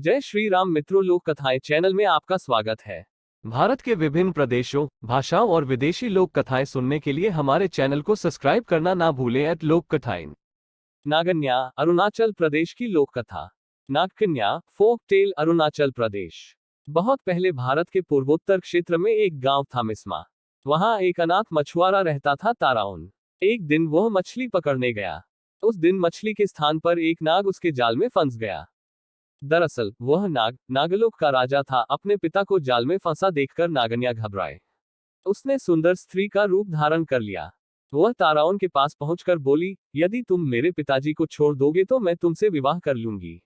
जय श्री राम मित्रों, लोक कथाएं चैनल में आपका स्वागत है। भारत के विभिन्न प्रदेशों, भाषाओं और विदेशी लोक कथाएं सुनने के लिए हमारे चैनल को सब्सक्राइब करना ना भूलें। लोक कथाएं। नागन्या, अरुणाचल प्रदेश की लोक कथा। नागकन्या फोक टेल, अरुणाचल प्रदेश। बहुत पहले भारत के पूर्वोत्तर क्षेत्र में एक गांव था मिस्मा। वहां एक अनाथ मछुआरा रहता था, ताराउन। एक दिन वह मछली पकड़ने गया। उस दिन मछली के स्थान पर एक नाग उसके जाल में फंस गया। दरअसल वह नाग नागलोक का राजा था। अपने पिता को जाल में फंसा देखकर नागन्या घबराए। उसने सुंदर स्त्री का रूप धारण कर लिया। वह ताराउन के पास पहुंचकर बोली, यदि तुम मेरे पिताजी को छोड़ दोगे तो मैं तुमसे विवाह कर लूंगी।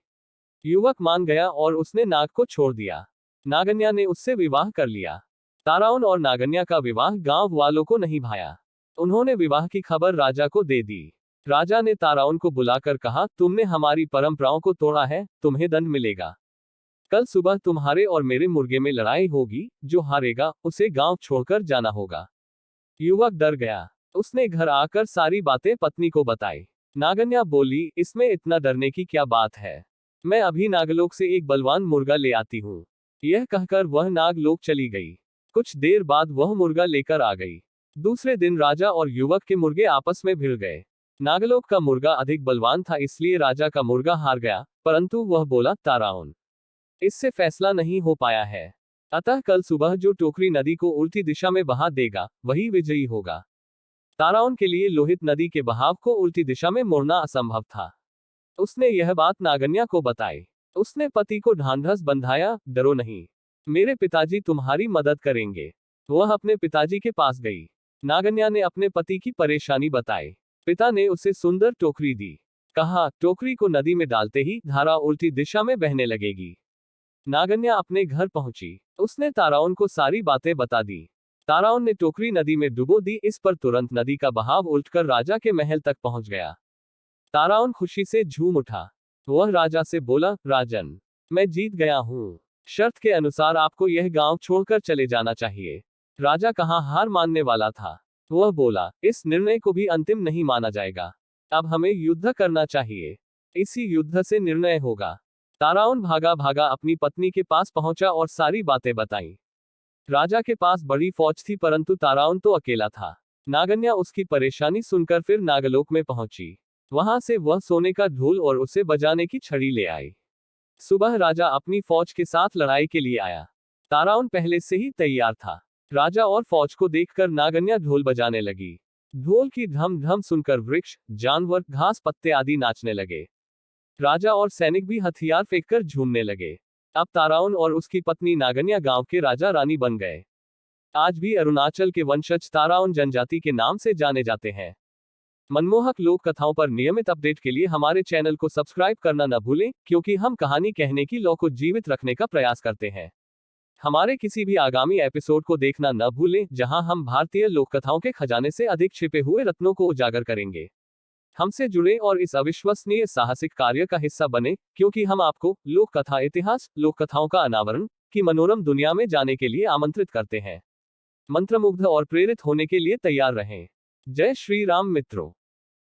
युवक मान गया और उसने नाग को छोड़ दिया। नागन्या ने उससे विवाह कर लिया। ताराउन और नागन्या का विवाह गांव वालों को नहीं भाया। उन्होंने विवाह की खबर राजा को दे दी। राजा ने ताराउन को बुलाकर कहा, तुमने हमारी परंपराओं को तोड़ा है, तुम्हें दंड मिलेगा। कल सुबह तुम्हारे और मेरे मुर्गे में लड़ाई होगी, जो हारेगा उसे गांव छोड़कर जाना होगा। युवक डर गया। उसने घर आकर सारी बातें पत्नी को बताई। नागन्या बोली, इसमें इतना डरने की क्या बात है, मैं अभी नागलोक से एक बलवान मुर्गा ले आती हूँ। यह कहकर वह नागलोक चली गई। कुछ देर बाद वह मुर्गा लेकर आ गई। दूसरे दिन राजा और युवक के मुर्गे आपस में भिड़ गए। नागलोक का मुर्गा अधिक बलवान था, इसलिए राजा का मुर्गा हार गया, परंतु वह बोला, ताराउन, इससे फैसला नहीं हो पाया है। अतः कल सुबह जो टोकरी नदी को उल्टी दिशा में बहा देगा वही विजयी होगा। ताराउन के लिए लोहित नदी के बहाव को उल्टी दिशा में मोड़ना असंभव था। उसने यह बात नागन्या को बताई। उसने पति को ढांढस बंधाया, डरो नहीं, मेरे पिताजी तुम्हारी मदद करेंगे। वह अपने पिताजी के पास गई। नागन्या ने अपने पति की परेशानी बताई। पिता ने उसे सुंदर टोकरी दी। कहा, टोकरी को नदी में डालते ही धारा उल्टी दिशा में बहने लगेगी। नागन्या अपने घर पहुंची। उसने ताराउन को सारी बातें बता दी। ताराउन ने टोकरी नदी में डुबो दी। इस पर तुरंत नदी का बहाव उल्टकर राजा के महल तक पहुंच गया। ताराउन खुशी से झूम उठा। वह राजा से बोला, राजन, मैं जीत गया हूं। शर्त के अनुसार आपको यह गांव छोड़कर चले जाना चाहिए। राजा कहाँ हार मानने वाला था। वह बोला, इस निर्णय को भी अंतिम नहीं माना जाएगा। अब हमें युद्ध करना चाहिए। इसी युद्ध से निर्णय होगा। ताराउन भागा भागा अपनी पत्नी के पास पहुंचा और सारी बातें बताई। राजा के पास बड़ी फौज थी, परंतु ताराउन तो अकेला था। नागन्या उसकी परेशानी सुनकर फिर नागलोक में पहुंची। वहां से वह सोने का ढोल और उसे बजाने की छड़ी ले आई। सुबह राजा अपनी फौज के साथ लड़ाई के लिए आया। ताराउन पहले से ही तैयार था। राजा और फौज को देखकर नागन्या ढोल बजाने लगी। ढोल की धम धम सुनकर वृक्ष, जानवर, घास पत्ते आदि नाचने लगे। राजा और सैनिक भी हथियार फेंककर झूमने लगे। अब ताराउन और उसकी पत्नी नागन्या गांव के राजा रानी बन गए। आज भी अरुणाचल के वंशज ताराउन जनजाति के नाम से जाने जाते हैं। मनमोहक लोक कथाओं पर नियमित अपडेट के लिए हमारे चैनल को सब्सक्राइब करना न भूलें, क्योंकि हम कहानी कहने की लौ को जीवित रखने का प्रयास करते हैं। हमारे किसी भी आगामी एपिसोड को देखना न भूलें, जहां हम भारतीय लोक कथाओं के खजाने से अधिक छिपे हुए रत्नों को उजागर करेंगे। हमसे जुड़े और इस अविश्वसनीय साहसिक कार्य का हिस्सा बने, क्योंकि हम आपको लोक कथा इतिहास, लोक कथाओं का अनावरण की मनोरम दुनिया में जाने के लिए आमंत्रित करते हैं। मंत्रमुग्ध और प्रेरित होने के लिए तैयार रहें। जय श्री राम मित्रों।